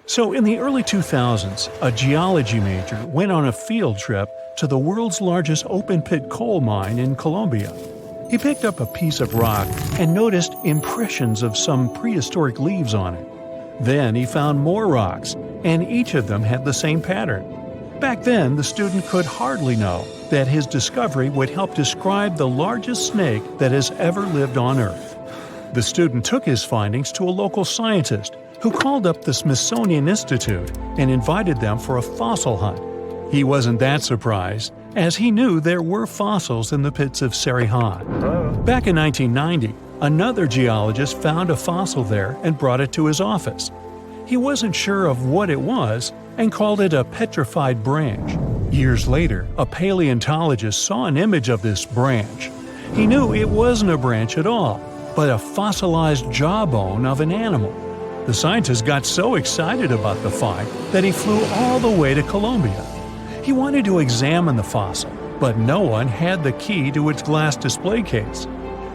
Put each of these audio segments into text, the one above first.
So, in the early 2000s, a geology major went on a field trip to the world's largest open-pit coal mine in Colombia. He picked up a piece of rock and noticed impressions of some prehistoric leaves on it. Then he found more rocks, and each of them had the same pattern. Back then, the student could hardly know that his discovery would help describe the largest snake that has ever lived on Earth. The student took his findings to a local scientist, who called up the Smithsonian Institute and invited them for a fossil hunt. He wasn't that surprised, as he knew there were fossils in the pits of Sarihan. Back in 1990, another geologist found a fossil there and brought it to his office. He wasn't sure of what it was and called it a petrified branch. Years later, a paleontologist saw an image of this branch. He knew it wasn't a branch at all, but a fossilized jawbone of an animal. The scientist got so excited about the find that he flew all the way to Colombia. He wanted to examine the fossil, but no one had the key to its glass display case.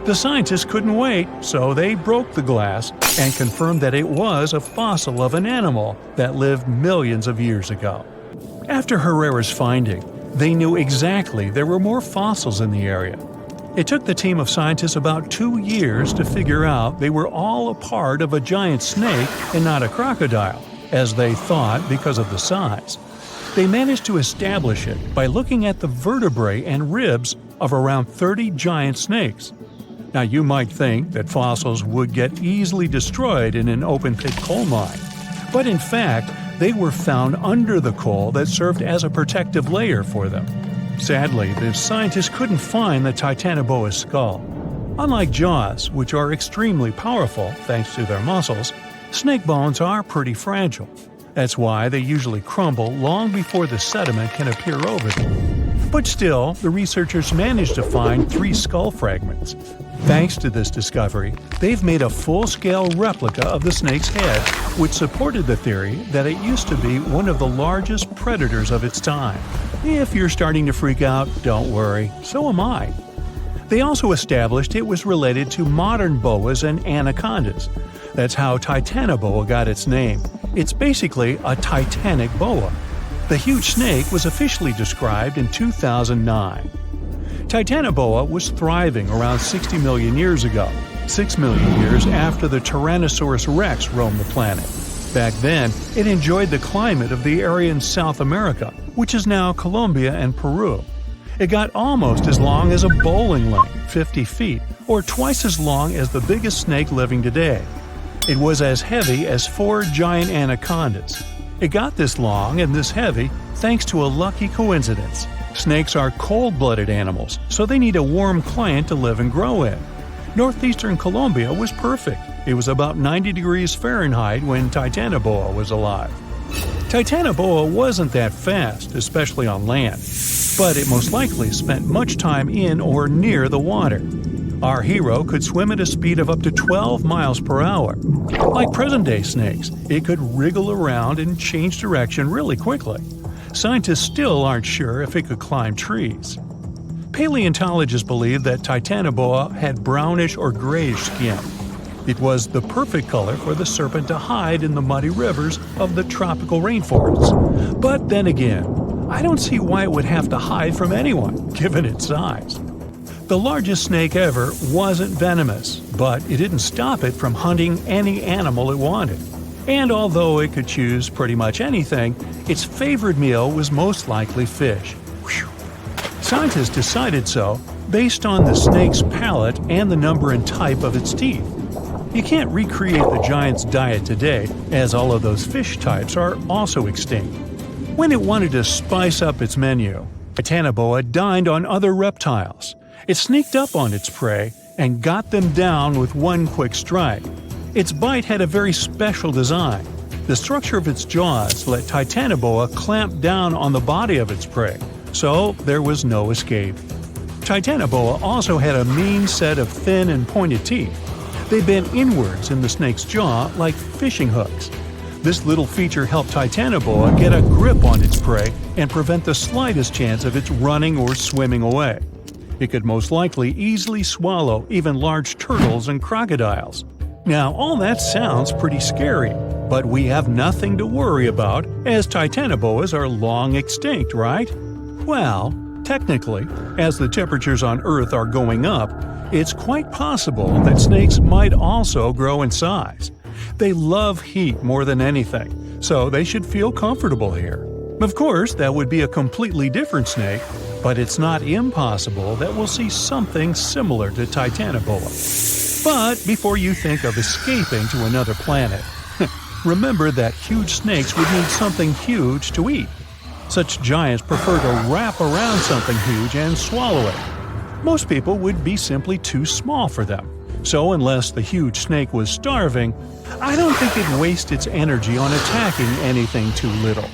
The scientists couldn't wait, so they broke the glass and confirmed that it was a fossil of an animal that lived millions of years ago. After Herrera's finding, they knew exactly there were more fossils in the area. It took the team of scientists about 2 years to figure out they were all a part of a giant snake and not a crocodile, as they thought because of the size. They managed to establish it by looking at the vertebrae and ribs of around 30 giant snakes. Now, you might think that fossils would get easily destroyed in an open-pit coal mine, but in fact, they were found under the coal that served as a protective layer for them. Sadly, the scientists couldn't find the Titanoboa's skull. Unlike jaws, which are extremely powerful thanks to their muscles, snake bones are pretty fragile. That's why they usually crumble long before the sediment can appear over them. But still, the researchers managed to find 3 skull fragments. Thanks to this discovery, they've made a full-scale replica of the snake's head, which supported the theory that it used to be one of the largest predators of its time. If you're starting to freak out, don't worry, so am I. They also established it was related to modern boas and anacondas. That's how Titanoboa got its name. It's basically a titanic boa. The huge snake was officially described in 2009. Titanoboa was thriving around 60 million years ago, 6 million years after the Tyrannosaurus rex roamed the planet. Back then, it enjoyed the climate of the area in South America, which is now Colombia and Peru. It got almost as long as a bowling lane, 50 feet, or twice as long as the biggest snake living today. It was as heavy as 4 giant anacondas. It got this long and this heavy thanks to a lucky coincidence. Snakes are cold-blooded animals, so they need a warm climate to live and grow in. Northeastern Colombia was perfect. It was about 90 degrees Fahrenheit when Titanoboa was alive. Titanoboa wasn't that fast, especially on land, but it most likely spent much time in or near the water. Our hero could swim at a speed of up to 12 miles per hour. Like present-day snakes, it could wriggle around and change direction really quickly. Scientists still aren't sure if it could climb trees. Paleontologists believe that Titanoboa had brownish or grayish skin. It was the perfect color for the serpent to hide in the muddy rivers of the tropical rainforests. But then again, I don't see why it would have to hide from anyone, given its size. The largest snake ever wasn't venomous, but it didn't stop it from hunting any animal it wanted. And although it could choose pretty much anything, its favorite meal was most likely fish. Whew. Scientists decided so based on the snake's palate and the number and type of its teeth. You can't recreate the giant's diet today, as all of those fish types are also extinct. When it wanted to spice up its menu, Titanoboa dined on other reptiles. It sneaked up on its prey and got them down with one quick strike. Its bite had a very special design. The structure of its jaws let Titanoboa clamp down on the body of its prey, so there was no escape. Titanoboa also had a mean set of thin and pointed teeth. They bent inwards in the snake's jaw like fishing hooks. This little feature helped Titanoboa get a grip on its prey and prevent the slightest chance of its running or swimming away. It could most likely easily swallow even large turtles and crocodiles. Now, all that sounds pretty scary, But we have nothing to worry about, as Titanoboas are long extinct, right? Well, technically, as the temperatures on Earth are going up, it's quite possible that snakes might also grow in size. They love heat more than anything, so they should feel comfortable here. Of course, that would be a completely different snake, but it's not impossible that we'll see something similar to Titanoboa. But before you think of escaping to another planet, remember that huge snakes would need something huge to eat. Such giants prefer to wrap around something huge and swallow it. Most people would be simply too small for them. So unless the huge snake was starving, I don't think it'd waste its energy on attacking anything too little.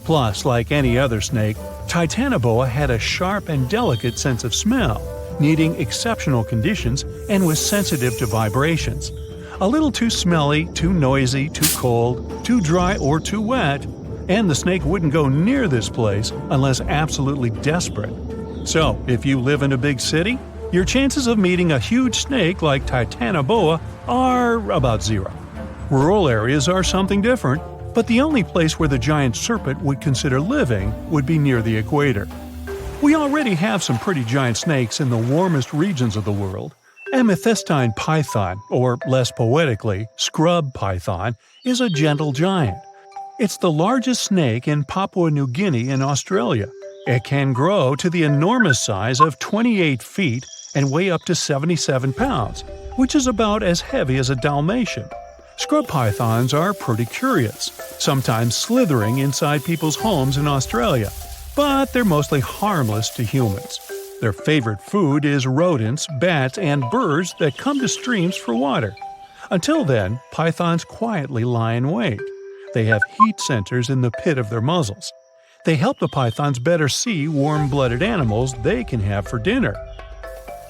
Plus, like any other snake, Titanoboa had a sharp and delicate sense of smell, needing exceptional conditions, and was sensitive to vibrations. A little too smelly, too noisy, too cold, too dry, or too wet, and the snake wouldn't go near this place unless absolutely desperate. So, if you live in a big city, your chances of meeting a huge snake like Titanoboa are about zero. Rural areas are something different, but the only place where the giant serpent would consider living would be near the equator. We already have some pretty giant snakes in the warmest regions of the world. Amethystine python, or less poetically, scrub python, is a gentle giant. It's the largest snake in Papua New Guinea in Australia. It can grow to the enormous size of 28 feet and weigh up to 77 pounds, which is about as heavy as a Dalmatian. Scrub pythons are pretty curious, sometimes slithering inside people's homes in Australia, but they're mostly harmless to humans. Their favorite food is rodents, bats, and birds that come to streams for water. Until then, pythons quietly lie in wait. They have heat centers in the pit of their muzzles. They help the pythons better see warm-blooded animals they can have for dinner.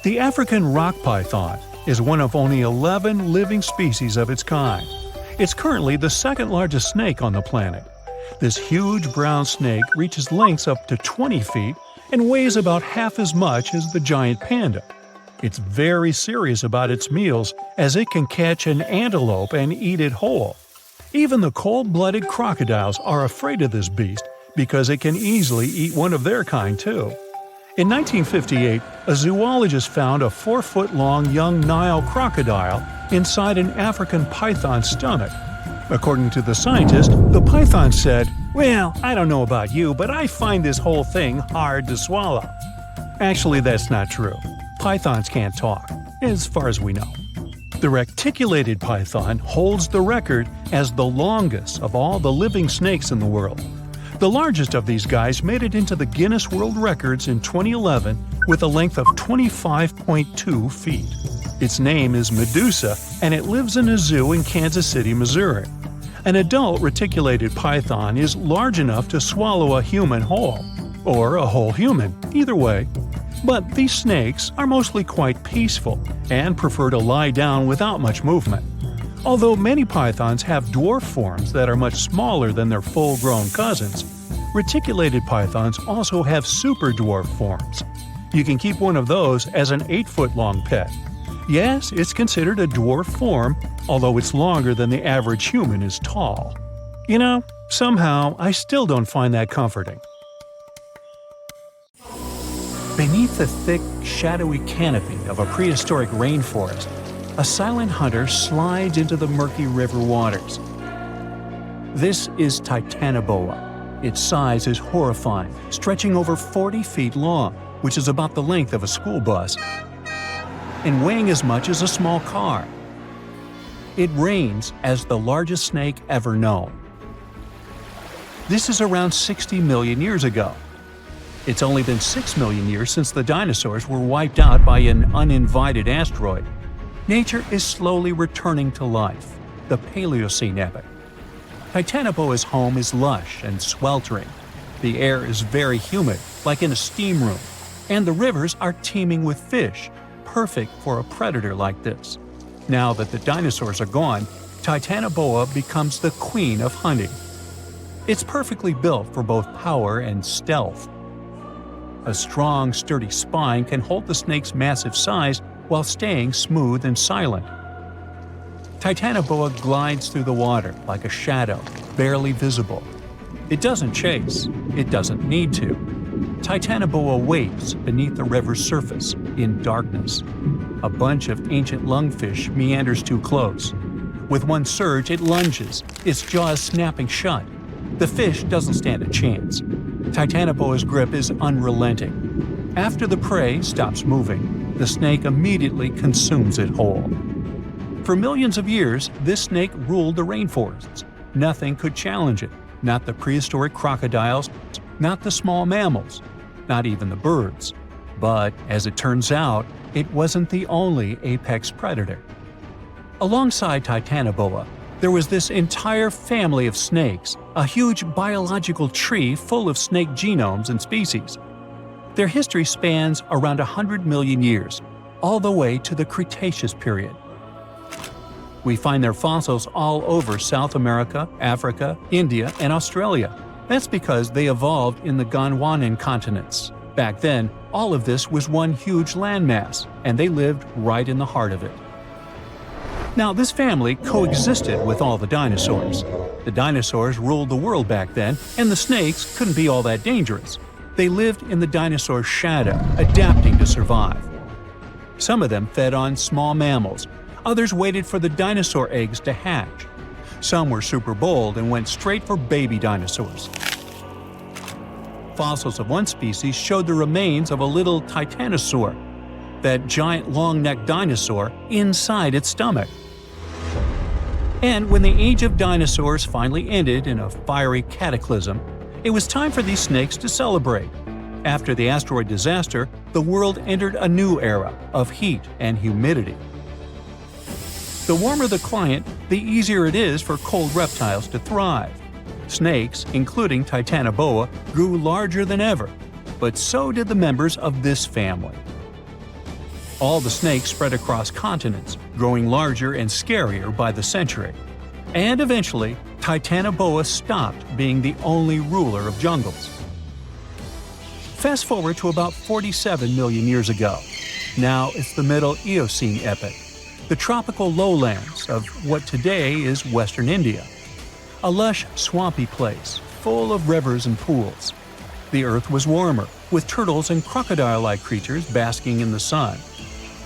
The African rock python is one of only 11 living species of its kind. It's currently the second largest snake on the planet. This huge brown snake reaches lengths up to 20 feet and weighs about half as much as the giant panda. It's very serious about its meals, as it can catch an antelope and eat it whole. Even the cold-blooded crocodiles are afraid of this beast because it can easily eat one of their kind too. In 1958, a zoologist found a 4-foot-long young Nile crocodile inside an African python's stomach. According to the scientist, the python said, "Well, I don't know about you, but I find this whole thing hard to swallow." Actually, that's not true. Pythons can't talk, as far as we know. The reticulated python holds the record as the longest of all the living snakes in the world. The largest of these guys made it into the Guinness World Records in 2011 with a length of 25.2 feet. Its name is Medusa, and it lives in a zoo in Kansas City, Missouri. An adult reticulated python is large enough to swallow a human whole, or a whole human, either way. But these snakes are mostly quite peaceful and prefer to lie down without much movement. Although many pythons have dwarf forms that are much smaller than their full-grown cousins, reticulated pythons also have super dwarf forms. You can keep one of those as an 8-foot-long pet. Yes, it's considered a dwarf form, although it's longer than the average human is tall. You know, somehow I still don't find that comforting. Beneath the thick, shadowy canopy of a prehistoric rainforest, a silent hunter slides into the murky river waters. This is Titanoboa. Its size is horrifying, stretching over 40 feet long, which is about the length of a school bus, and weighing as much as a small car. It reigns as the largest snake ever known. This is around 60 million years ago. It's only been 6 million years since the dinosaurs were wiped out by an uninvited asteroid. Nature is slowly returning to life, the Paleocene epoch. Titanoboa's home is lush and sweltering. The air is very humid, like in a steam room, and the rivers are teeming with fish, perfect for a predator like this. Now that the dinosaurs are gone, Titanoboa becomes the queen of hunting. It's perfectly built for both power and stealth. A strong, sturdy spine can hold the snake's massive size while staying smooth and silent. Titanoboa glides through the water like a shadow, barely visible. It doesn't chase. It doesn't need to. Titanoboa waits beneath the river's surface, in darkness. A bunch of ancient lungfish meanders too close. With one surge, it lunges, its jaws snapping shut. The fish doesn't stand a chance. Titanoboa's grip is unrelenting. After the prey stops moving, the snake immediately consumes it whole. For millions of years, this snake ruled the rainforests. Nothing could challenge it, not the prehistoric crocodiles, not the small mammals, not even the birds. But, as it turns out, it wasn't the only apex predator. Alongside Titanoboa, there was this entire family of snakes, a huge biological tree full of snake genomes and species. Their history spans around 100 million years, all the way to the Cretaceous period. We find their fossils all over South America, Africa, India, and Australia. That's because they evolved in the Gondwanan continents. Back then, all of this was one huge landmass, and they lived right in the heart of it. Now, this family coexisted with all the dinosaurs. The dinosaurs ruled the world back then, and the snakes couldn't be all that dangerous. They lived in the dinosaur's shadow, adapting to survive. Some of them fed on small mammals. Others waited for the dinosaur eggs to hatch. Some were super bold and went straight for baby dinosaurs. Fossils of one species showed the remains of a little titanosaur, that giant long-necked dinosaur, inside its stomach. And when the age of dinosaurs finally ended in a fiery cataclysm, it was time for these snakes to celebrate. After the asteroid disaster, the world entered a new era of heat and humidity. The warmer the climate, the easier it is for cold reptiles to thrive. Snakes, including Titanoboa, grew larger than ever, but so did the members of this family. All the snakes spread across continents, growing larger and scarier by the century. And eventually, Titanoboa stopped being the only ruler of jungles. Fast forward to about 47 million years ago. Now it's the Middle Eocene epoch, the tropical lowlands of what today is Western India. A lush, swampy place, full of rivers and pools. The earth was warmer, with turtles and crocodile-like creatures basking in the sun.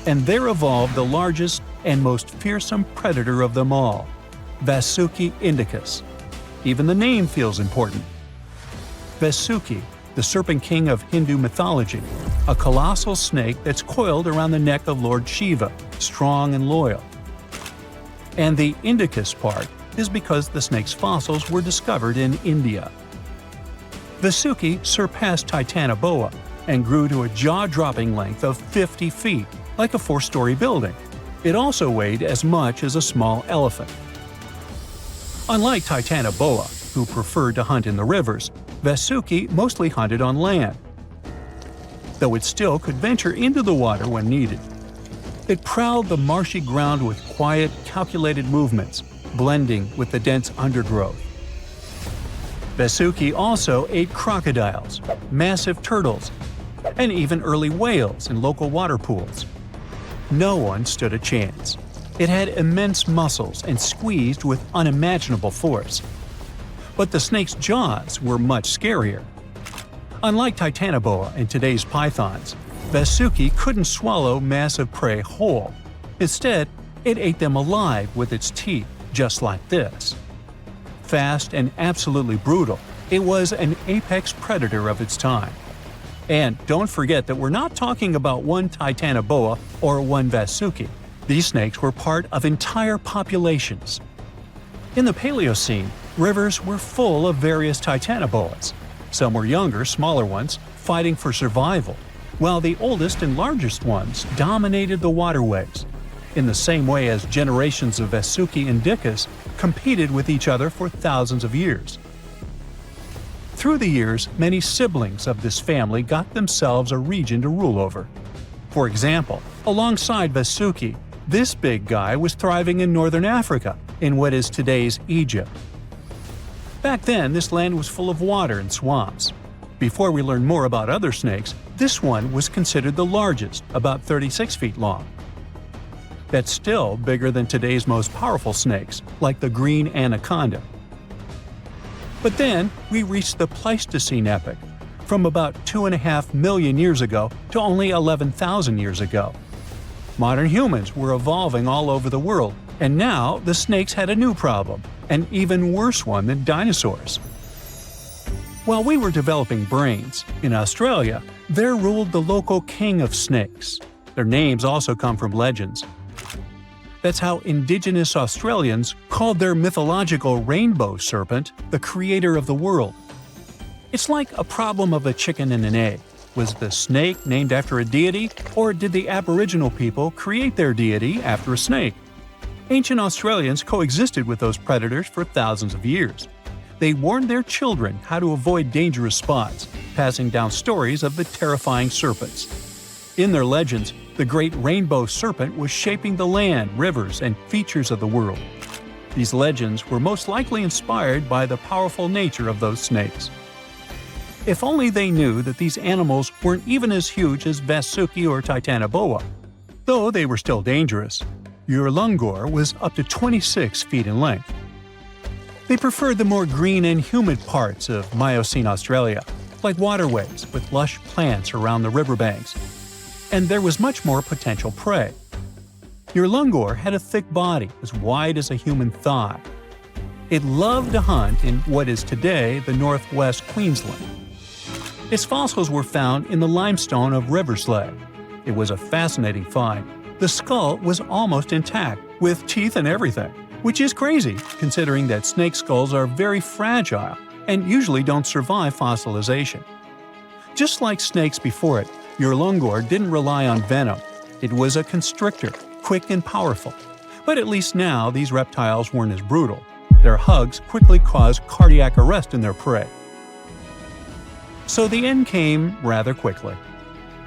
And there evolved the largest and most fearsome predator of them all, Vasuki indicus. Even the name feels important. Vasuki, the serpent king of Hindu mythology, a colossal snake that's coiled around the neck of Lord Shiva, strong and loyal. And the indicus part is because the snake's fossils were discovered in India. Vasuki surpassed Titanoboa and grew to a jaw-dropping length of 50 feet, like a 4-story building. It also weighed as much as a small elephant. Unlike Titanoboa, who preferred to hunt in the rivers, Vasuki mostly hunted on land, though it still could venture into the water when needed. It prowled the marshy ground with quiet, calculated movements, blending with the dense undergrowth. Vasuki also ate crocodiles, massive turtles, and even early whales in local water pools. No one stood a chance. It had immense muscles and squeezed with unimaginable force. But the snake's jaws were much scarier. Unlike Titanoboa and today's pythons, Vasuki couldn't swallow massive prey whole. Instead, it ate them alive with its teeth, just like this. Fast and absolutely brutal, it was an apex predator of its time. And don't forget that we're not talking about one Titanoboa or one Vasuki. These snakes were part of entire populations. In the Paleocene, rivers were full of various Titanoboas. Some were younger, smaller ones, fighting for survival, while the oldest and largest ones dominated the waterways, in the same way as generations of Vasuki indicus competed with each other for thousands of years. Through the years, many siblings of this family got themselves a region to rule over. For example, alongside Vasuki, this big guy was thriving in northern Africa, in what is today's Egypt. Back then, this land was full of water and swamps. Before we learn more about other snakes, this one was considered the largest, about 36 feet long. that's still bigger than today's most powerful snakes, like the green anaconda. But then we reached the Pleistocene epoch, from about 2.5 million years ago to only 11,000 years ago. Modern humans were evolving all over the world, and now the snakes had a new problem, an even worse one than dinosaurs. While we were developing brains, in Australia, there ruled the local king of snakes. Their names also come from legends. That's how indigenous Australians called their mythological rainbow serpent the creator of the world. It's like a problem of a chicken and an egg. Was the snake named after a deity, or did the Aboriginal people create their deity after a snake? Ancient Australians coexisted with those predators for thousands of years. They warned their children how to avoid dangerous spots, passing down stories of the terrifying serpents. In their legends, the great rainbow serpent was shaping the land, rivers, and features of the world. These legends were most likely inspired by the powerful nature of those snakes. If only they knew that these animals weren't even as huge as Vasuki or Titanoboa. Though they were still dangerous. Urlungor was up to 26 feet in length. They preferred the more green and humid parts of Miocene Australia, like waterways with lush plants around the riverbanks. And there was much more potential prey. Urlungor had a thick body as wide as a human thigh. It loved to hunt in what is today the northwest Queensland. Its fossils were found in the limestone of Riverslade. It was a fascinating find. The skull was almost intact, with teeth and everything, which is crazy considering that snake skulls are very fragile and usually don't survive fossilization. Just like snakes before it, Urlungor didn't rely on venom. It was a constrictor, quick and powerful. But at least now these reptiles weren't as brutal. Their hugs quickly caused cardiac arrest in their prey. So the end came rather quickly.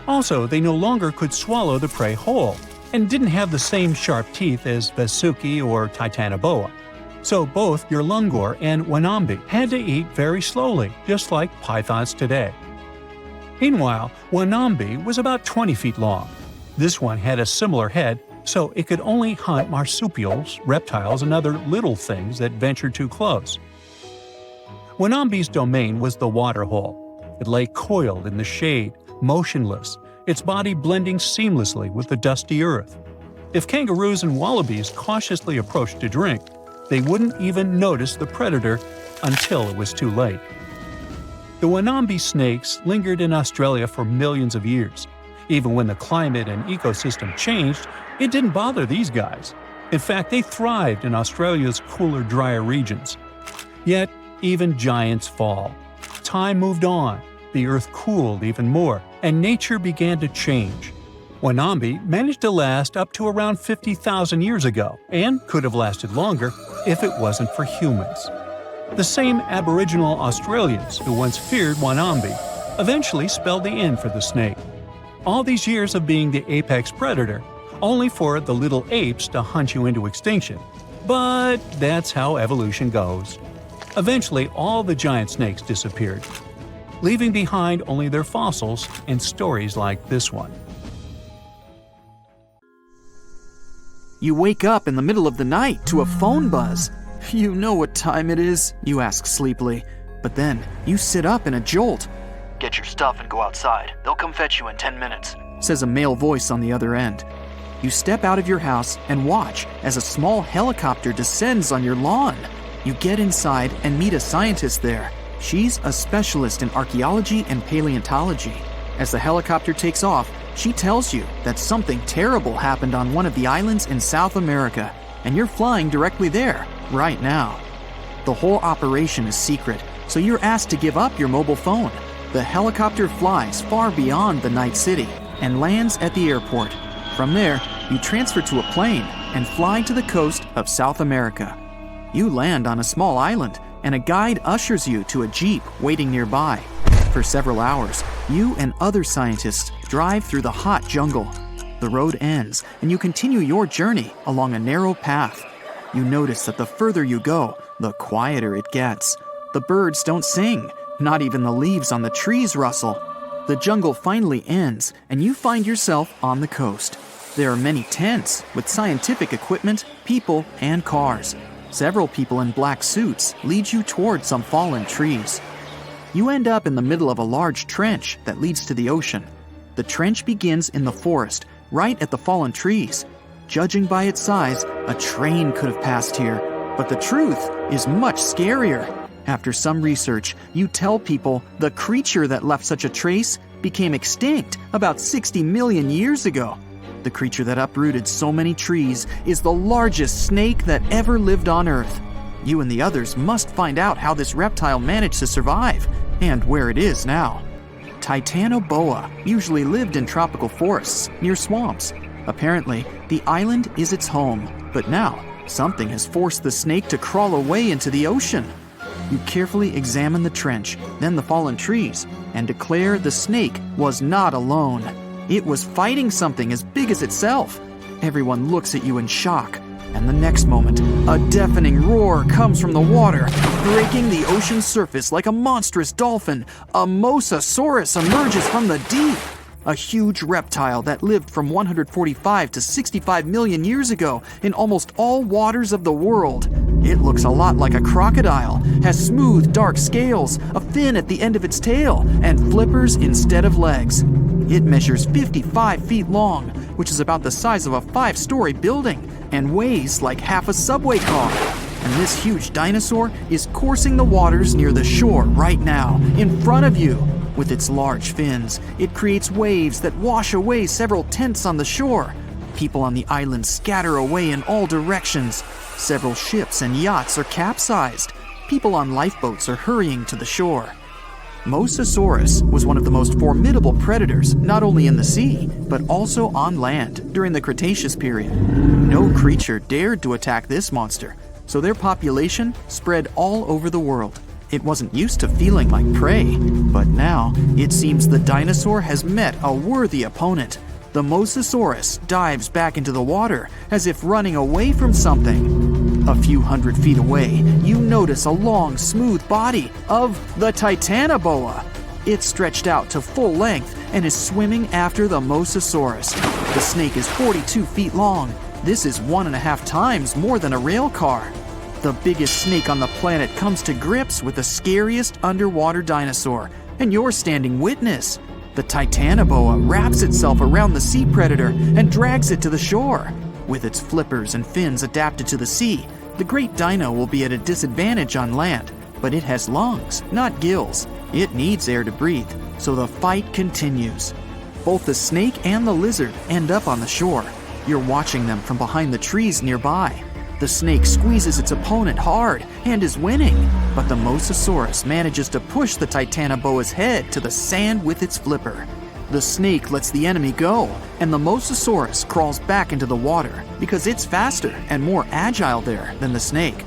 Also, they no longer could swallow the prey whole, and didn't have the same sharp teeth as Vasuki or Titanoboa. So both Urlungor and Wanambi had to eat very slowly, just like pythons today. Meanwhile, Wanambi was about 20 feet long. This one had a similar head, so it could only hunt marsupials, reptiles, and other little things that ventured too close. Wanambi's domain was the waterhole. It lay coiled in the shade, motionless, its body blending seamlessly with the dusty earth. If kangaroos and wallabies cautiously approached to drink, they wouldn't even notice the predator until it was too late. The Wanambi snakes lingered in Australia for millions of years. Even when the climate and ecosystem changed, it didn't bother these guys. In fact, they thrived in Australia's cooler, drier regions. Yet, even giants fall. Time moved on. The earth cooled even more, and nature began to change. Wanambi managed to last up to around 50,000 years ago, and could have lasted longer if it wasn't for humans. The same Aboriginal Australians who once feared Wanambi eventually spelled the end for the snake. All these years of being the apex predator, only for the little apes to hunt you into extinction. But that's how evolution goes. Eventually, all the giant snakes disappeared, leaving behind only their fossils and stories like this one. You wake up in the middle of the night to a phone buzz. You know what time it is, you ask sleepily. But then, you sit up in a jolt. Get your stuff and go outside. They'll come fetch you in 10 minutes, says a male voice on the other end. You step out of your house and watch as a small helicopter descends on your lawn. You get inside and meet a scientist there. She's a specialist in archaeology and paleontology. As the helicopter takes off, she tells you that something terrible happened on one of the islands in South America, and you're flying directly there, right now. The whole operation is secret, so you're asked to give up your mobile phone. The helicopter flies far beyond the night city and lands at the airport. From there, you transfer to a plane and fly to the coast of South America. You land on a small island, and a guide ushers you to a jeep waiting nearby. For several hours, you and other scientists drive through the hot jungle. The road ends, and you continue your journey along a narrow path. You notice that the further you go, the quieter it gets. The birds don't sing, not even the leaves on the trees rustle. The jungle finally ends, and you find yourself on the coast. There are many tents with scientific equipment, people, and cars. Several people in black suits lead you toward some fallen trees. You end up in the middle of a large trench that leads to the ocean. The trench begins in the forest, right at the fallen trees. Judging by its size, a train could have passed here, but the truth is much scarier. After some research, you tell people the creature that left such a trace became extinct about 60 million years ago. The creature that uprooted so many trees is the largest snake that ever lived on Earth. You and the others must find out how this reptile managed to survive and where it is now. Titanoboa usually lived in tropical forests near swamps. Apparently, the island is its home, but now something has forced the snake to crawl away into the ocean. You carefully examine the trench, then the fallen trees, and declare the snake was not alone. It was fighting something as big as itself. Everyone looks at you in shock, and the next moment, a deafening roar comes from the water, breaking the ocean's surface like a monstrous dolphin. A mosasaurus emerges from the deep. A huge reptile that lived from 145 to 65 million years ago in almost all waters of the world. It looks a lot like a crocodile, has smooth, dark scales, a fin at the end of its tail, and flippers instead of legs. It measures 55 feet long, which is about the size of a 5-story building, and weighs like half a subway car. And this huge dinosaur is coursing the waters near the shore right now, in front of you. With its large fins, it creates waves that wash away several tents on the shore. People on the island scatter away in all directions. Several ships and yachts are capsized. People on lifeboats are hurrying to the shore. Mosasaurus was one of the most formidable predators, not only in the sea, but also on land during the Cretaceous period. No creature dared to attack this monster, so their population spread all over the world. It wasn't used to feeling like prey, but now it seems the dinosaur has met a worthy opponent. The Mosasaurus dives back into the water as if running away from something. A few hundred feet away, you notice a long, smooth body of the Titanoboa. It's stretched out to full length and is swimming after the Mosasaurus. The snake is 42 feet long. This is 1.5 times more than a rail car. The biggest snake on the planet comes to grips with the scariest underwater dinosaur, and you're standing witness. The Titanoboa wraps itself around the sea predator and drags it to the shore. With its flippers and fins adapted to the sea, the great dino will be at a disadvantage on land, but it has lungs, not gills. It needs air to breathe, so the fight continues. Both the snake and the lizard end up on the shore. You're watching them from behind the trees nearby. The snake squeezes its opponent hard and is winning, but the Mosasaurus manages to push the Titanoboa's head to the sand with its flipper. The snake lets the enemy go, and the Mosasaurus crawls back into the water because it's faster and more agile there than the snake.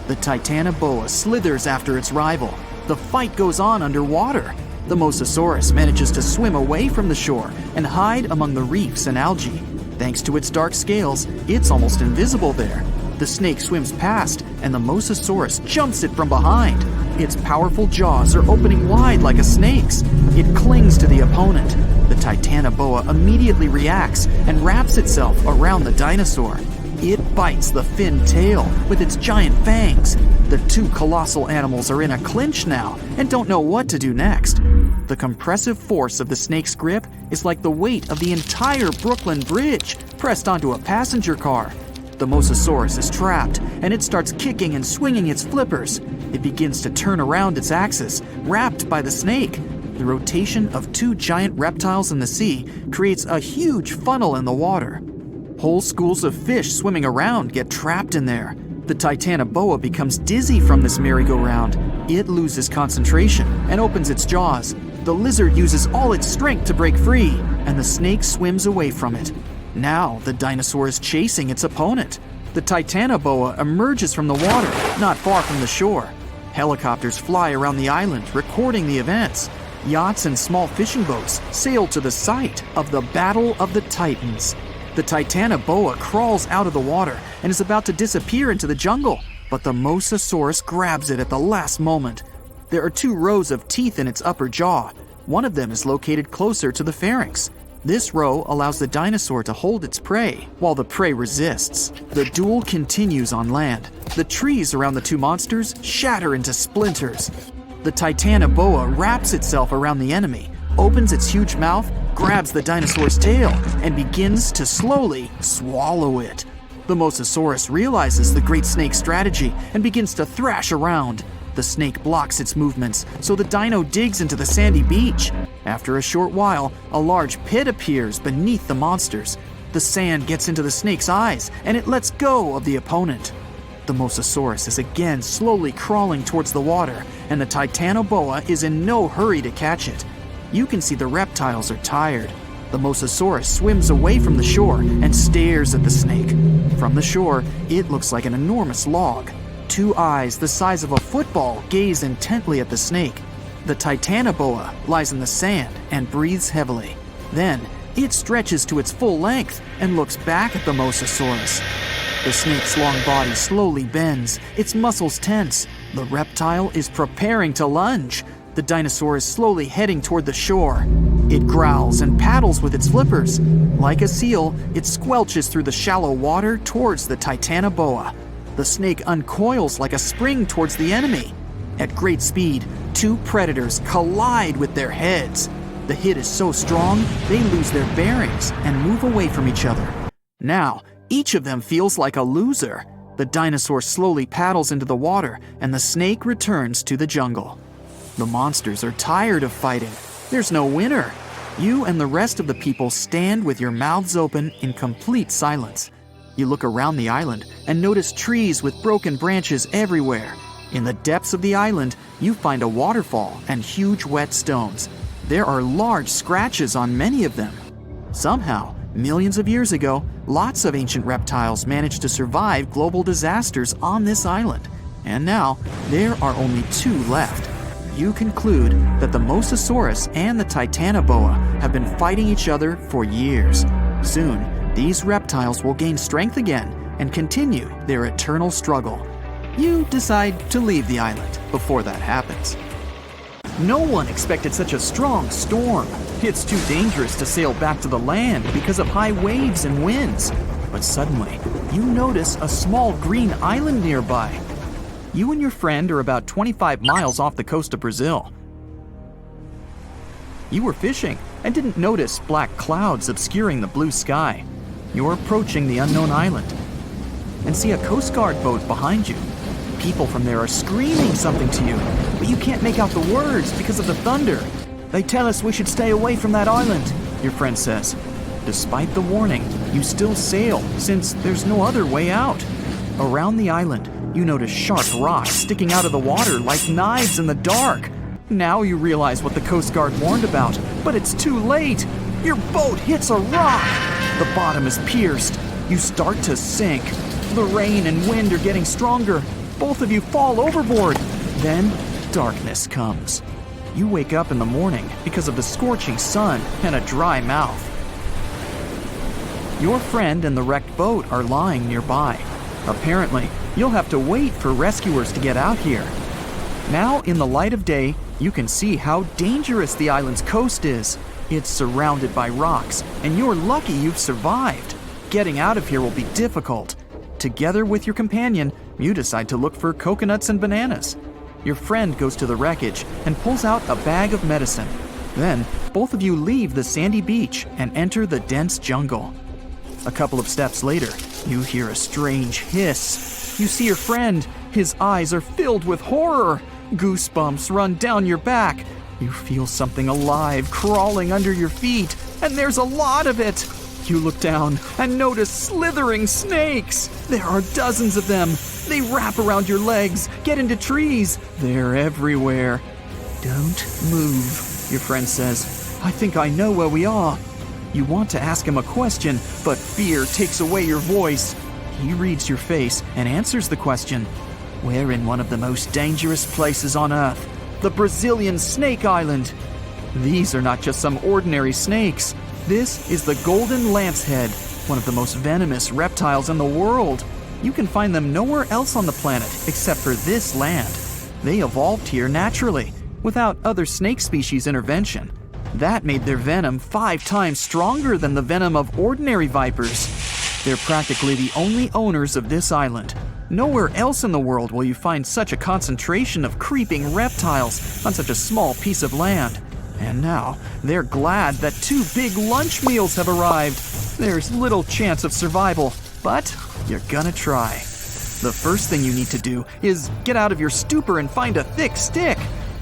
The Titanoboa slithers after its rival. The fight goes on underwater. The Mosasaurus manages to swim away from the shore and hide among the reefs and algae. Thanks to its dark scales, it's almost invisible there. The snake swims past, and the Mosasaurus jumps it from behind. Its powerful jaws are opening wide like a snake's. It clings to the opponent. The Titanoboa immediately reacts and wraps itself around the dinosaur. It bites the fin tail with its giant fangs. The two colossal animals are in a clinch now and don't know what to do next. The compressive force of the snake's grip is like the weight of the entire Brooklyn Bridge pressed onto a passenger car. The Mosasaurus is trapped, and it starts kicking and swinging its flippers. It begins to turn around its axis, wrapped by the snake. The rotation of two giant reptiles in the sea creates a huge funnel in the water. Whole schools of fish swimming around get trapped in there. The Titanoboa becomes dizzy from this merry-go-round. It loses concentration and opens its jaws. The lizard uses all its strength to break free, and the snake swims away from it. Now the dinosaur is chasing its opponent. The Titanoboa emerges from the water, not far from the shore. Helicopters fly around the island, recording the events. Yachts and small fishing boats sail to the site of the Battle of the Titans. The Titanoboa crawls out of the water and is about to disappear into the jungle, but the Mosasaurus grabs it at the last moment. There are 2 rows of teeth in its upper jaw. One of them is located closer to the pharynx. This row allows the dinosaur to hold its prey while the prey resists. The duel continues on land. The trees around the two monsters shatter into splinters. The Titanoboa wraps itself around the enemy, opens its huge mouth, grabs the dinosaur's tail, and begins to slowly swallow it. The Mosasaurus realizes the great snake's strategy and begins to thrash around. The snake blocks its movements, so the dino digs into the sandy beach. After a short while, a large pit appears beneath the monsters. The sand gets into the snake's eyes, and it lets go of the opponent. The Mosasaurus is again slowly crawling towards the water, and the Titanoboa is in no hurry to catch it. You can see the reptiles are tired. The Mosasaurus swims away from the shore and stares at the snake. From the shore, it looks like an enormous log. Two eyes the size of a football gaze intently at the snake. The Titanoboa lies in the sand and breathes heavily. Then, it stretches to its full length and looks back at the Mosasaurus. The snake's long body slowly bends, its muscles tense. The reptile is preparing to lunge. The dinosaur is slowly heading toward the shore. It growls and paddles with its flippers. Like a seal, it squelches through the shallow water towards the Titanoboa. The snake uncoils like a spring towards the enemy. At great speed, two predators collide with their heads. The hit is so strong, they lose their bearings and move away from each other. Now, each of them feels like a loser. The dinosaur slowly paddles into the water, and the snake returns to the jungle. The monsters are tired of fighting. There's no winner. You and the rest of the people stand with your mouths open in complete silence. You look around the island and notice trees with broken branches everywhere. In the depths of the island, you find a waterfall and huge wet stones. There are large scratches on many of them. Somehow, millions of years ago, lots of ancient reptiles managed to survive global disasters on this island. And now, there are only two left. You conclude that the Mosasaurus and the Titanoboa have been fighting each other for years. Soon, these reptiles will gain strength again and continue their eternal struggle. You decide to leave the island before that happens. No one expected such a strong storm. It's too dangerous to sail back to the land because of high waves and winds. But suddenly, you notice a small green island nearby. You and your friend are about 25 miles off the coast of Brazil. You were fishing and didn't notice black clouds obscuring the blue sky. You're approaching the unknown island and see a Coast Guard boat behind you. People from there are screaming something to you, but you can't make out the words because of the thunder. They tell us we should stay away from that island, your friend says. Despite the warning, you still sail since there's no other way out. Around the island, you notice sharp rocks sticking out of the water like knives in the dark. Now you realize what the Coast Guard warned about, but it's too late. Your boat hits a rock. The bottom is pierced. You start to sink. The rain and wind are getting stronger. Both of you fall overboard. Then darkness comes. You wake up in the morning because of the scorching sun and a dry mouth. Your friend and the wrecked boat are lying nearby. Apparently, you'll have to wait for rescuers to get out here. Now, in the light of day, you can see how dangerous the island's coast is. It's surrounded by rocks, and you're lucky you've survived. Getting out of here will be difficult. Together with your companion, you decide to look for coconuts and bananas. Your friend goes to the wreckage and pulls out a bag of medicine. Then, both of you leave the sandy beach and enter the dense jungle. A couple of steps later, you hear a strange hiss. You see your friend. His eyes are filled with horror. Goosebumps run down your back. You feel something alive crawling under your feet, and there's a lot of it. You look down and notice slithering snakes. There are dozens of them. They wrap around your legs, get into trees. They're everywhere. Don't move, your friend says. I think I know where we are. You want to ask him a question, but fear takes away your voice. He reads your face and answers the question. We're in one of the most dangerous places on Earth, the Brazilian Snake Island. These are not just some ordinary snakes. This is the golden lancehead, one of the most venomous reptiles in the world. You can find them nowhere else on the planet except for this land. They evolved here naturally, without other snake species intervention. That made their venom 5 times stronger than the venom of ordinary vipers. They're practically the only owners of this island. Nowhere else in the world will you find such a concentration of creeping reptiles on such a small piece of land. And now, they're glad that 2 big lunch meals have arrived. There's little chance of survival, but you're gonna try. The first thing you need to do is get out of your stupor and find a thick stick.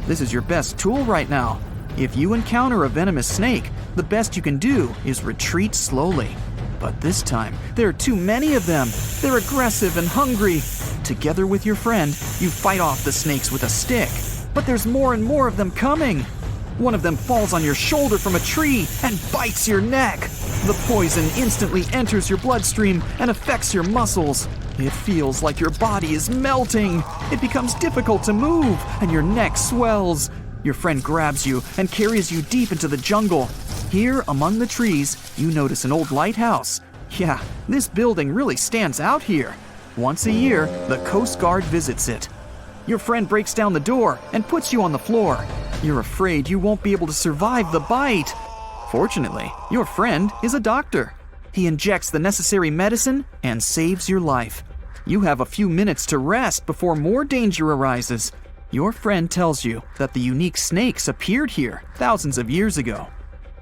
This is your best tool right now. If you encounter a venomous snake, the best you can do is retreat slowly. But this time, there are too many of them. They're aggressive and hungry. Together with your friend, you fight off the snakes with a stick. But there's more and more of them coming. One of them falls on your shoulder from a tree and bites your neck. The poison instantly enters your bloodstream and affects your muscles. It feels like your body is melting. It becomes difficult to move, and your neck swells. Your friend grabs you and carries you deep into the jungle. Here, among the trees, you notice an old lighthouse. Yeah, this building really stands out here. Once a year, the Coast Guard visits it. Your friend breaks down the door and puts you on the floor. You're afraid you won't be able to survive the bite. Fortunately, your friend is a doctor. He injects the necessary medicine and saves your life. You have a few minutes to rest before more danger arises. Your friend tells you that the unique snakes appeared here thousands of years ago.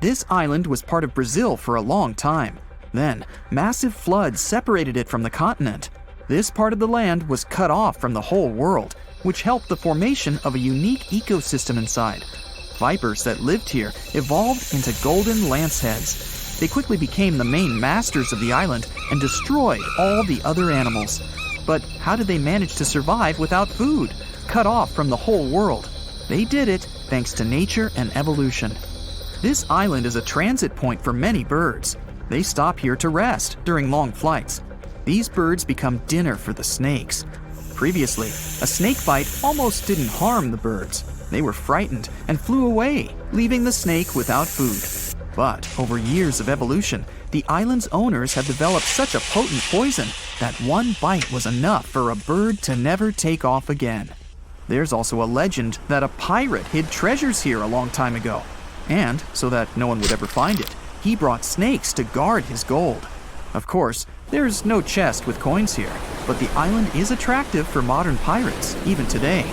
This island was part of Brazil for a long time. Then, massive floods separated it from the continent. This part of the land was cut off from the whole world, which helped the formation of a unique ecosystem inside. Vipers that lived here evolved into golden lanceheads. They quickly became the main masters of the island and destroyed all the other animals. But how did they manage to survive without food, cut off from the whole world? They did it thanks to nature and evolution. This island is a transit point for many birds. They stop here to rest during long flights. These birds become dinner for the snakes. Previously, a snake bite almost didn't harm the birds. They were frightened and flew away, leaving the snake without food. But over years of evolution, the island's owners have developed such a potent poison that one bite was enough for a bird to never take off again. There's also a legend that a pirate hid treasures here a long time ago. And, so that no one would ever find it, he brought snakes to guard his gold. Of course, there's no chest with coins here, but the island is attractive for modern pirates, even today.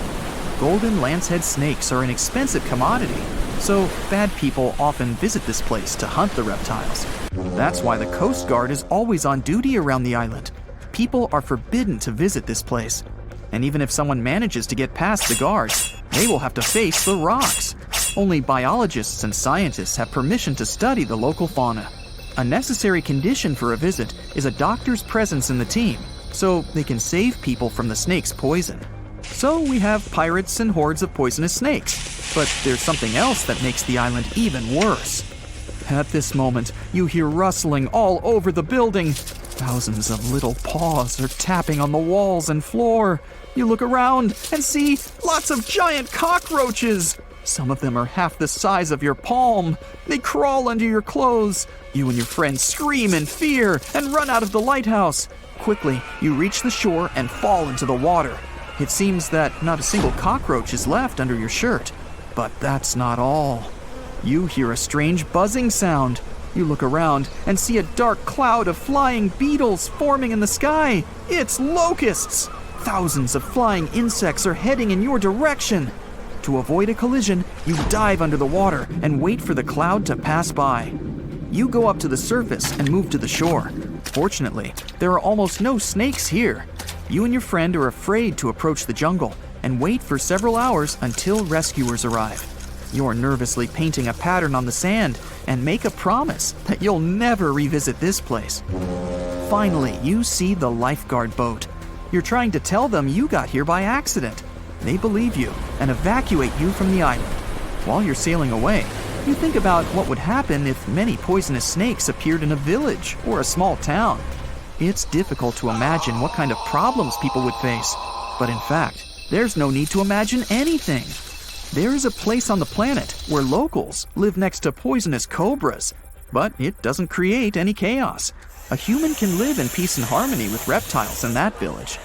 Golden lancehead snakes are an expensive commodity, so bad people often visit this place to hunt the reptiles. That's why the Coast Guard is always on duty around the island. People are forbidden to visit this place. And even if someone manages to get past the guards, they will have to face the rocks. Only biologists and scientists have permission to study the local fauna. A necessary condition for a visit is a doctor's presence in the team, so they can save people from the snake's poison. So we have pirates and hordes of poisonous snakes, but there's something else that makes the island even worse. At this moment, you hear rustling all over the building. Thousands of little paws are tapping on the walls and floor. You look around and see lots of giant cockroaches. Some of them are half the size of your palm. They crawl under your clothes. You and your friends scream in fear and run out of the lighthouse. Quickly, you reach the shore and fall into the water. It seems that not a single cockroach is left under your shirt. But that's not all. You hear a strange buzzing sound. You look around and see a dark cloud of flying beetles forming in the sky. It's locusts! Thousands of flying insects are heading in your direction. To avoid a collision, you dive under the water and wait for the cloud to pass by. You go up to the surface and move to the shore. Fortunately, there are almost no snakes here. You and your friend are afraid to approach the jungle and wait for several hours until rescuers arrive. You're nervously painting a pattern on the sand and make a promise that you'll never revisit this place. Finally, you see the lifeguard boat. You're trying to tell them you got here by accident. They believe you and evacuate you from the island. While you're sailing away, you think about what would happen if many poisonous snakes appeared in a village or a small town. It's difficult to imagine what kind of problems people would face. But in fact, there's no need to imagine anything. There is a place on the planet where locals live next to poisonous cobras, but it doesn't create any chaos. A human can live in peace and harmony with reptiles in that village.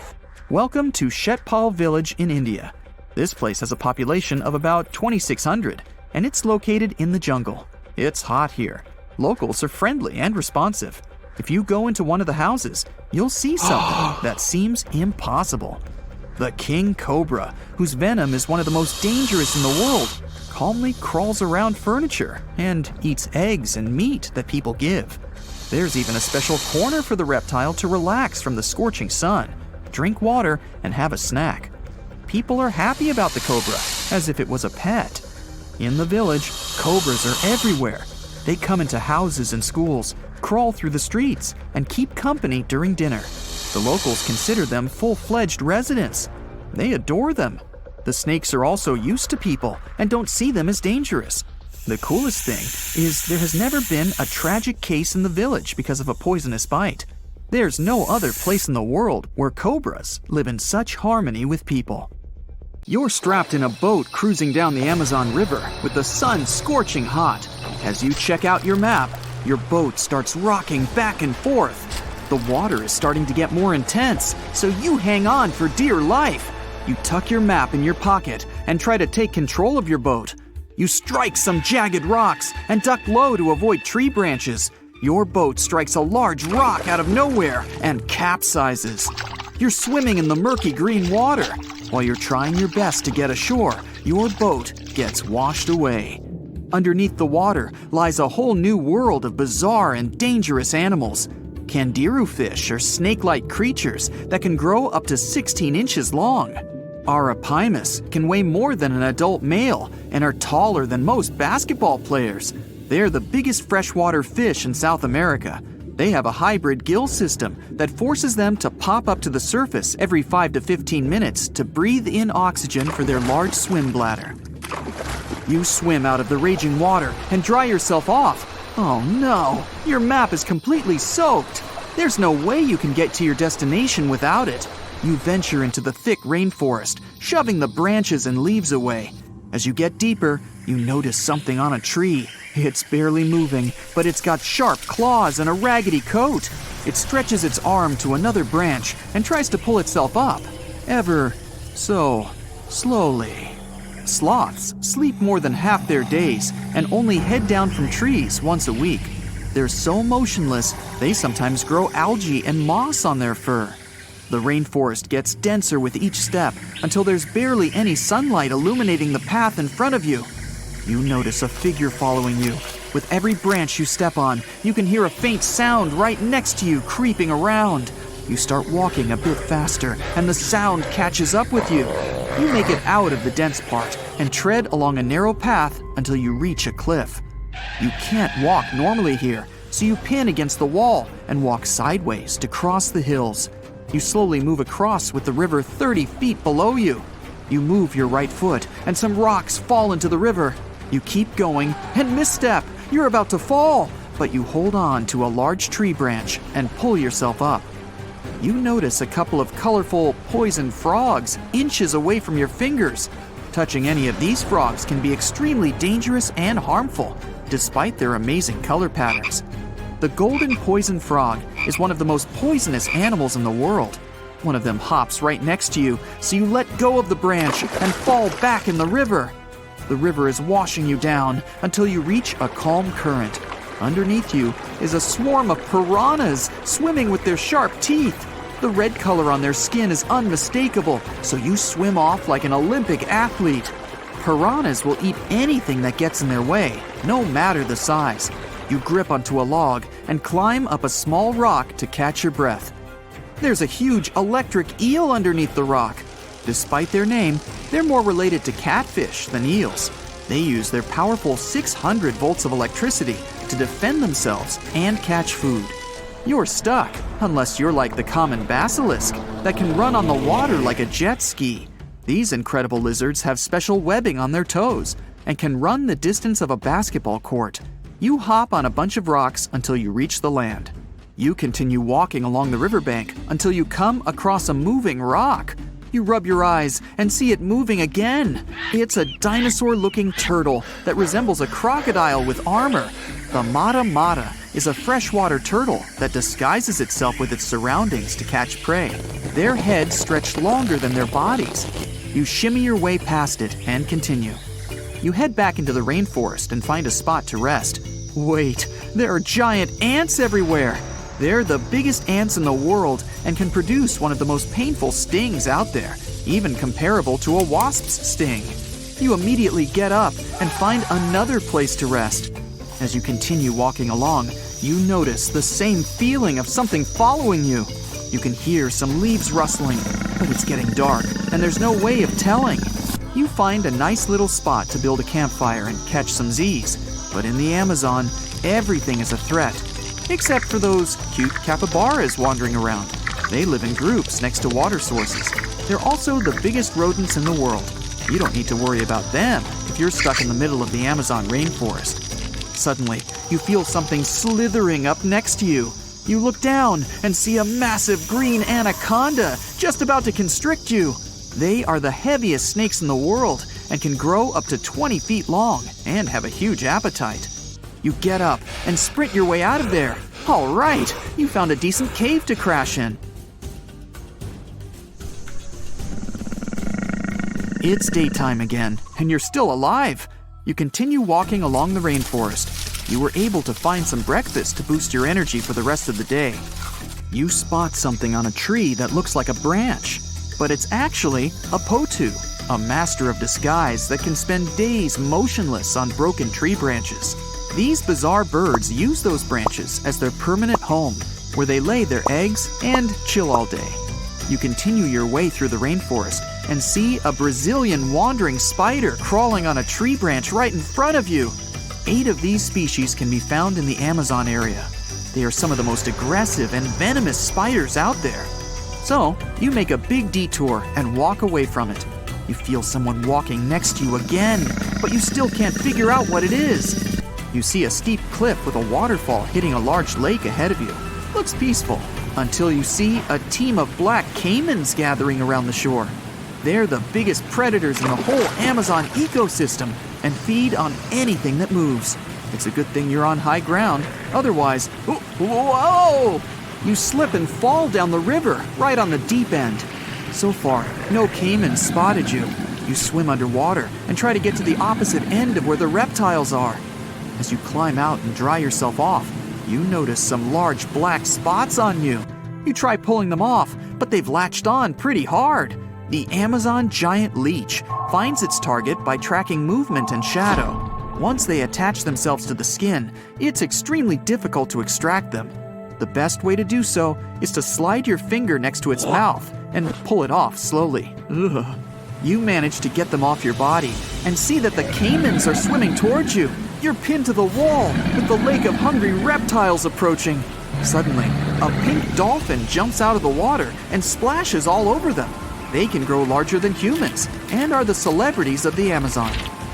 Welcome to Shetpal village in India. This place has a population of about 2,600. and it's located in the jungle. It's hot here. Locals are friendly and responsive. If you go into one of the houses, you'll see something that seems impossible. The king cobra, whose venom is one of the most dangerous in the world, calmly crawls around furniture and eats eggs and meat that people give. There's even a special corner for the reptile to relax from the scorching sun, drink water, and have a snack. People are happy about the cobra, as if it was a pet. In the village, cobras are everywhere. They come into houses and schools, crawl through the streets, and keep company during dinner. The locals consider them full-fledged residents. They adore them. The snakes are also used to people and don't see them as dangerous. The coolest thing is there has never been a tragic case in the village because of a poisonous bite. There's no other place in the world where cobras live in such harmony with people. You're strapped in a boat cruising down the Amazon River with the sun scorching hot. As you check out your map, your boat starts rocking back and forth. The water is starting to get more intense, so you hang on for dear life. You tuck your map in your pocket and try to take control of your boat. You strike some jagged rocks and duck low to avoid tree branches. Your boat strikes a large rock out of nowhere and capsizes. You're swimming in the murky green water. While you're trying your best to get ashore, your boat gets washed away. Underneath the water lies a whole new world of bizarre and dangerous animals. Candiru fish are snake-like creatures that can grow up to 16 inches long. Arapimus can weigh more than an adult male and are taller than most basketball players. They're the biggest freshwater fish in South America. They have a hybrid gill system that forces them to pop up to the surface every 5 to 15 minutes to breathe in oxygen for their large swim bladder. You swim out of the raging water and dry yourself off. Oh no, your map is completely soaked. There's no way you can get to your destination without it. You venture into the thick rainforest, shoving the branches and leaves away. As you get deeper, you notice something on a tree. It's barely moving, but it's got sharp claws and a raggedy coat. It stretches its arm to another branch and tries to pull itself up, ever so slowly. Sloths sleep more than half their days and only head down from trees once a week. They're so motionless, they sometimes grow algae and moss on their fur. The rainforest gets denser with each step until there's barely any sunlight illuminating the path in front of you. You notice a figure following you. With every branch you step on, you can hear a faint sound right next to you creeping around. You start walking a bit faster, and the sound catches up with you. You make it out of the dense part and tread along a narrow path until you reach a cliff. You can't walk normally here, so you pin against the wall and walk sideways to cross the hills. You slowly move across with the river 30 feet below you. You move your right foot, and some rocks fall into the river. You keep going and misstep. You're about to fall, but you hold on to a large tree branch and pull yourself up. You notice a couple of colorful poison frogs inches away from your fingers. Touching any of these frogs can be extremely dangerous and harmful, despite their amazing color patterns. The golden poison frog is one of the most poisonous animals in the world. One of them hops right next to you, so you let go of the branch and fall back in the river. The river is washing you down until you reach a calm current. Underneath you is a swarm of piranhas swimming with their sharp teeth. The red color on their skin is unmistakable, so you swim off like an Olympic athlete. Piranhas will eat anything that gets in their way, no matter the size. You grip onto a log and climb up a small rock to catch your breath. There's a huge electric eel underneath the rock. Despite their name, they're more related to catfish than eels. They use their powerful 600 volts of electricity to defend themselves and catch food. You're stuck, unless you're like the common basilisk that can run on the water like a jet ski. These incredible lizards have special webbing on their toes and can run the distance of a basketball court. You hop on a bunch of rocks until you reach the land. You continue walking along the riverbank until you come across a moving rock. You rub your eyes and see it moving again. It's a dinosaur-looking turtle that resembles a crocodile with armor. The mata mata is a freshwater turtle that disguises itself with its surroundings to catch prey. Their heads stretch longer than their bodies. You shimmy your way past it and continue. You head back into the rainforest and find a spot to rest. Wait, there are giant ants everywhere! They're the biggest ants in the world and can produce one of the most painful stings out there, even comparable to a wasp's sting. You immediately get up and find another place to rest. As you continue walking along, you notice the same feeling of something following you. You can hear some leaves rustling, but it's getting dark and there's no way of telling. You find a nice little spot to build a campfire and catch some Z's. But in the Amazon, everything is a threat, except for those cute capybaras wandering around. They live in groups next to water sources. They're also the biggest rodents in the world. You don't need to worry about them if you're stuck in the middle of the Amazon rainforest. Suddenly, you feel something slithering up next to you. You look down and see a massive green anaconda just about to constrict you. They are the heaviest snakes in the world and can grow up to 20 feet long and have a huge appetite. You get up and sprint your way out of there. All right, you found a decent cave to crash in. It's daytime again, and you're still alive. You continue walking along the rainforest. You were able to find some breakfast to boost your energy for the rest of the day. You spot something on a tree that looks like a branch, but it's actually a potu, a master of disguise that can spend days motionless on broken tree branches. These bizarre birds use those branches as their permanent home, where they lay their eggs and chill all day. You continue your way through the rainforest and see a Brazilian wandering spider crawling on a tree branch right in front of you. 8 of these species can be found in the Amazon area. They are some of the most aggressive and venomous spiders out there. So, you make a big detour and walk away from it. You feel someone walking next to you again, but you still can't figure out what it is. You see a steep cliff with a waterfall hitting a large lake ahead of you. Looks peaceful, until you see a team of black caimans gathering around the shore. They're the biggest predators in the whole Amazon ecosystem and feed on anything that moves. It's a good thing you're on high ground, otherwise, whoa! You slip and fall down the river, right on the deep end. So far, no caiman spotted you. You swim underwater and try to get to the opposite end of where the reptiles are. As you climb out and dry yourself off, you notice some large black spots on you. You try pulling them off, but they've latched on pretty hard. The Amazon giant leech finds its target by tracking movement and shadow. Once they attach themselves to the skin, it's extremely difficult to extract them. The best way to do so is to slide your finger next to its mouth and pull it off slowly. Ugh. You manage to get them off your body and see that the caimans are swimming towards you. You're pinned to the wall with the lake of hungry reptiles approaching. Suddenly, a pink dolphin jumps out of the water and splashes all over them. They can grow larger than humans and are the celebrities of the Amazon.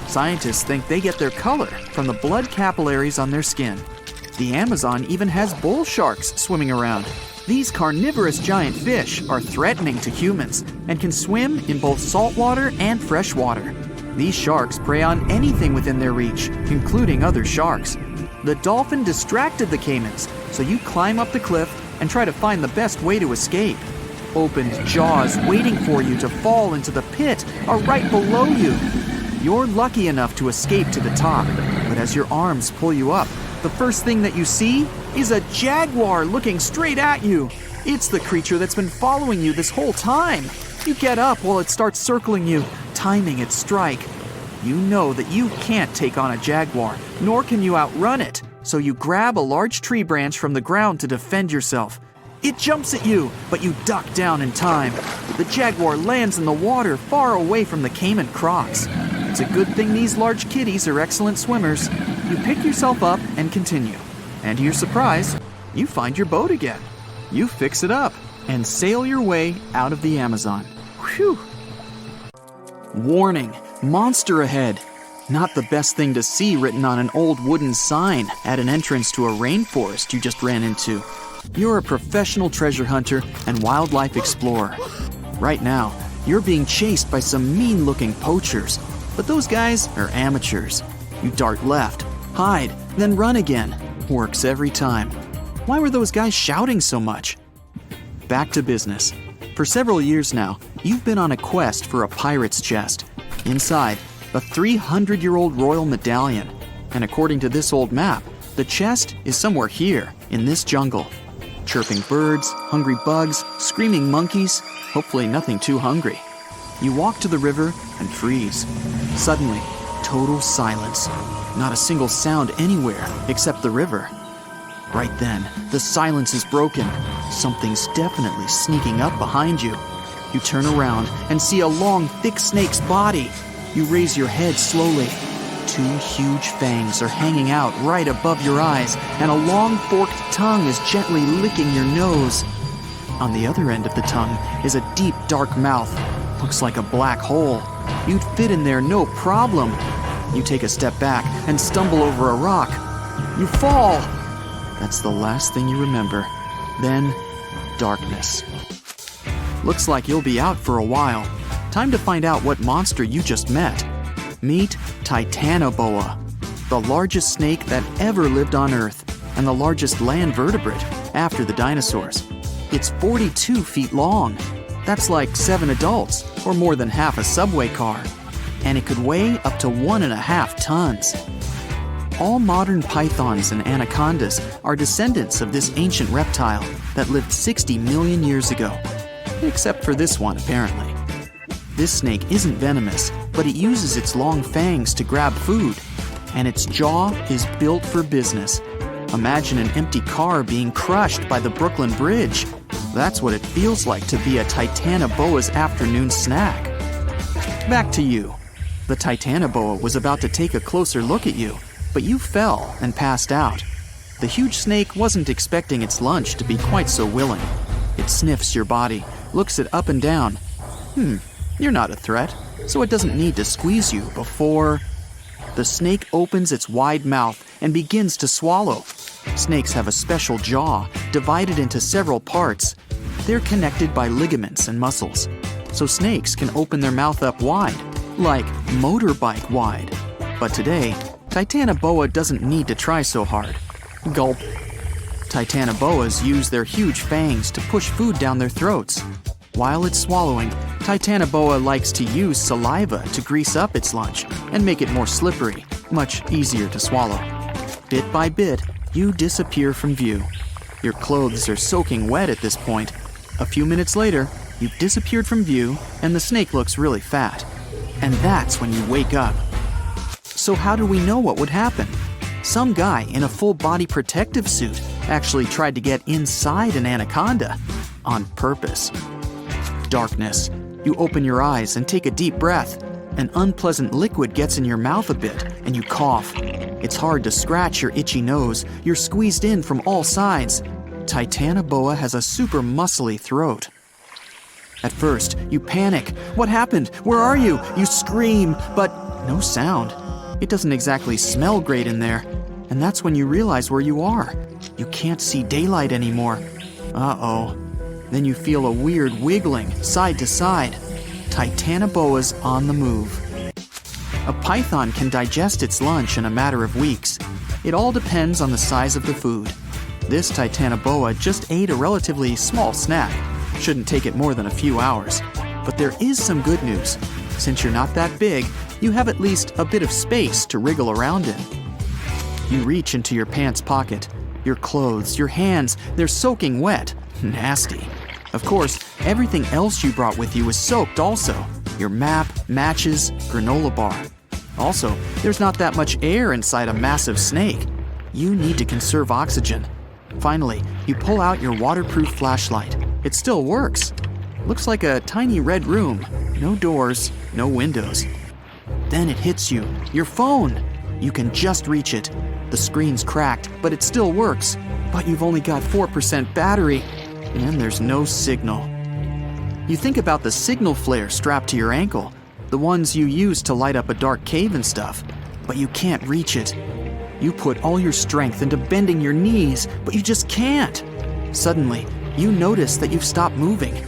Scientists think they get their color from the blood capillaries on their skin. The Amazon even has bull sharks swimming around. These carnivorous giant fish are threatening to humans and can swim in both saltwater and freshwater. These sharks prey on anything within their reach, including other sharks. The dolphin distracted the caimans, so you climb up the cliff and try to find the best way to escape. Opened jaws waiting for you to fall into the pit are right below you. You're lucky enough to escape to the top, but as your arms pull you up, the first thing that you see is a jaguar looking straight at you. It's the creature that's been following you this whole time. You get up while it starts circling you, timing its strike. You know that you can't take on a jaguar, nor can you outrun it, so you grab a large tree branch from the ground to defend yourself. It jumps at you, but you duck down in time. The jaguar lands in the water far away from the caiman crocs. It's a good thing these large kitties are excellent swimmers. You pick yourself up and continue. And to your surprise, you find your boat again. You fix it up and sail your way out of the Amazon. Whew! Warning, monster ahead. Not the best thing to see written on an old wooden sign at an entrance to a rainforest you just ran into. You're a professional treasure hunter and wildlife explorer. Right now, you're being chased by some mean-looking poachers, but those guys are amateurs. You dart left, hide, then run again. Works every time. Why were those guys shouting so much? Back to business. For several years now, you've been on a quest for a pirate's chest. Inside, a 300-year-old royal medallion. And according to this old map, the chest is somewhere here, in this jungle. Chirping birds, hungry bugs, screaming monkeys, hopefully nothing too hungry. You walk to the river and freeze. Suddenly, total silence. Not a single sound anywhere except the river. Right then, the silence is broken. Something's definitely sneaking up behind you. You turn around and see a long, thick snake's body. You raise your head slowly. 2 huge fangs are hanging out right above your eyes, and a long forked tongue is gently licking your nose. On the other end of the tongue is a deep, dark mouth. Looks like a black hole. You'd fit in there no problem. You take a step back and stumble over a rock. You fall. That's the last thing you remember. Then, darkness. Looks like you'll be out for a while. Time to find out what monster you just met. Meet Titanoboa, the largest snake that ever lived on Earth and the largest land vertebrate after the dinosaurs. It's 42 feet long. That's like 7 adults, or more than half a subway car. And it could weigh up to 1.5 tons. All modern pythons and anacondas are descendants of this ancient reptile that lived 60 million years ago. Except for this one, apparently. This snake isn't venomous, but it uses its long fangs to grab food. And its jaw is built for business. Imagine an empty car being crushed by the Brooklyn Bridge. That's what it feels like to be a Titanoboa's afternoon snack. Back to you. The Titanoboa was about to take a closer look at you, but you fell and passed out. The huge snake wasn't expecting its lunch to be quite so willing. It sniffs your body, looks it up and down. You're not a threat, so it doesn't need to squeeze you before... The snake opens its wide mouth and begins to swallow. Snakes have a special jaw, divided into several parts. They're connected by ligaments and muscles, so snakes can open their mouth up wide, like motorbike wide. But today, Titanoboa doesn't need to try so hard. Gulp. Titanoboas use their huge fangs to push food down their throats. While it's swallowing, Titanoboa likes to use saliva to grease up its lunch and make it more slippery, much easier to swallow. Bit by bit, you disappear from view. Your clothes are soaking wet at this point. A few minutes later, you've disappeared from view and the snake looks really fat. And that's when you wake up. So how do we know what would happen? Some guy in a full-body protective suit actually tried to get inside an anaconda on purpose. Darkness. You open your eyes and take a deep breath. An unpleasant liquid gets in your mouth a bit, and you cough. It's hard to scratch your itchy nose. You're squeezed in from all sides. Titanoboa has a super muscly throat. At first, you panic. What happened? Where are you? You scream, but no sound. It doesn't exactly smell great in there. And that's when you realize where you are. You can't see daylight anymore. Uh-oh. Then you feel a weird wiggling side to side. Titanoboa's on the move. A python can digest its lunch in a matter of weeks. It all depends on the size of the food. This Titanoboa just ate a relatively small snack. Shouldn't take it more than a few hours. But there is some good news. Since you're not that big, you have at least a bit of space to wriggle around in. You reach into your pants pocket. Your clothes, your hands, they're soaking wet. Nasty. Of course, everything else you brought with you is soaked also. Your map, matches, granola bar. Also, there's not that much air inside a massive snake. You need to conserve oxygen. Finally, you pull out your waterproof flashlight. It still works. Looks like a tiny red room. No doors, no windows. Then it hits you. Your phone. You can just reach it. The screen's cracked, but it still works. But you've only got 4% battery. And there's no signal. You think about the signal flare strapped to your ankle, the ones you use to light up a dark cave and stuff, but you can't reach it. You put all your strength into bending your knees, but you just can't. Suddenly, you notice that you've stopped moving.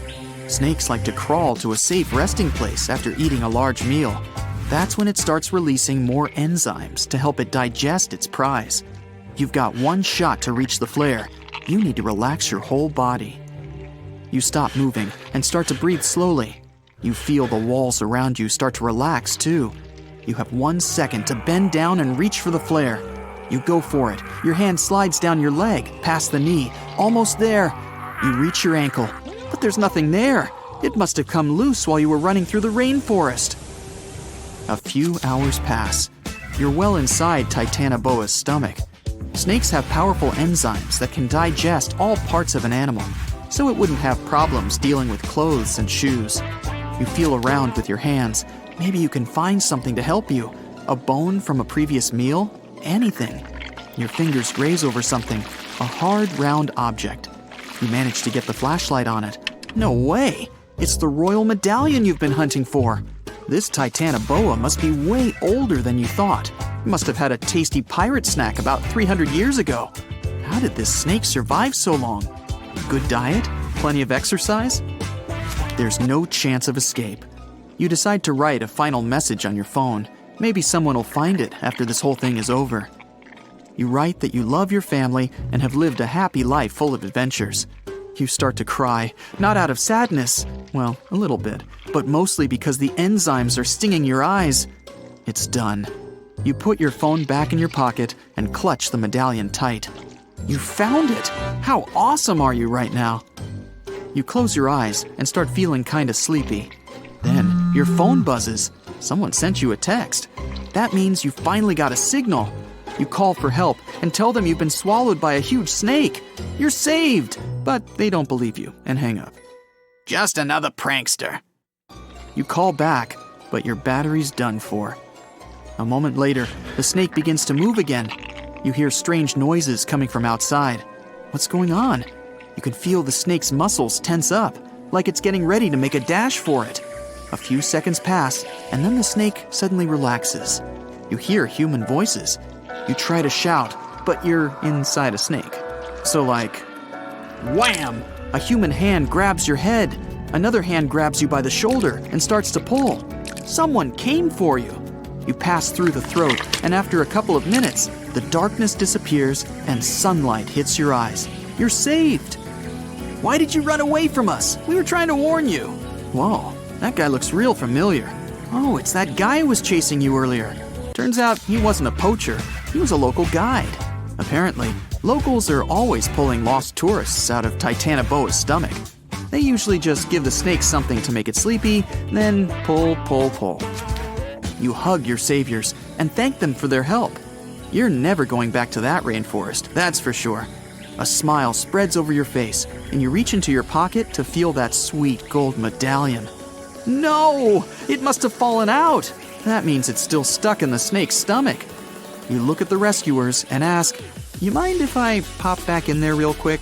Snakes like to crawl to a safe resting place after eating a large meal. That's when it starts releasing more enzymes to help it digest its prize. You've got one shot to reach the flare. You need to relax your whole body. You stop moving and start to breathe slowly. You feel the walls around you start to relax too. You have 1 second to bend down and reach for the flare. You go for it. Your hand slides down your leg, past the knee, almost there. You reach your ankle, but there's nothing there. It must have come loose while you were running through the rainforest. A few hours pass. You're well inside Titanoboa's stomach. Snakes have powerful enzymes that can digest all parts of an animal, so it wouldn't have problems dealing with clothes and shoes. You feel around with your hands. Maybe you can find something to help you. A bone from a previous meal? Anything. Your fingers graze over something, a hard, round object. You manage to get the flashlight on it. No way! It's the royal medallion you've been hunting for. This Titanoboa must be way older than you thought. It must have had a tasty pirate snack about 300 years ago. How did this snake survive so long? Good diet? Plenty of exercise? There's no chance of escape. You decide to write a final message on your phone. Maybe someone will find it after this whole thing is over. You write that you love your family and have lived a happy life full of adventures. You start to cry, not out of sadness, well, a little bit, but mostly because the enzymes are stinging your eyes. It's done. You put your phone back in your pocket and clutch the medallion tight. You found it! How awesome are you right now? You close your eyes and start feeling kinda sleepy. Then your phone buzzes. Someone sent you a text. That means you finally got a signal. You call for help and tell them you've been swallowed by a huge snake. You're saved, but they don't believe you and hang up. Just another prankster. You call back, but your battery's done for. A moment later, the snake begins to move again. You hear strange noises coming from outside. What's going on? You can feel the snake's muscles tense up, like it's getting ready to make a dash for it. A few seconds pass, and then the snake suddenly relaxes. You hear human voices. You try to shout, but you're inside a snake. So wham! A human hand grabs your head. Another hand grabs you by the shoulder and starts to pull. Someone came for you. You pass through the throat, and after a couple of minutes, the darkness disappears and sunlight hits your eyes. You're saved. Why did you run away from us? We were trying to warn you. Whoa, that guy looks real familiar. Oh, it's that guy who was chasing you earlier. Turns out he wasn't a poacher. He was a local guide. Apparently, locals are always pulling lost tourists out of Titanoboa's stomach. They usually just give the snake something to make it sleepy, then pull. You hug your saviors and thank them for their help. You're never going back to that rainforest, that's for sure. A smile spreads over your face, and you reach into your pocket to feel that sweet gold medallion. No! It must have fallen out! That means it's still stuck in the snake's stomach. You look at the rescuers and ask, "You mind if I pop back in there real quick?"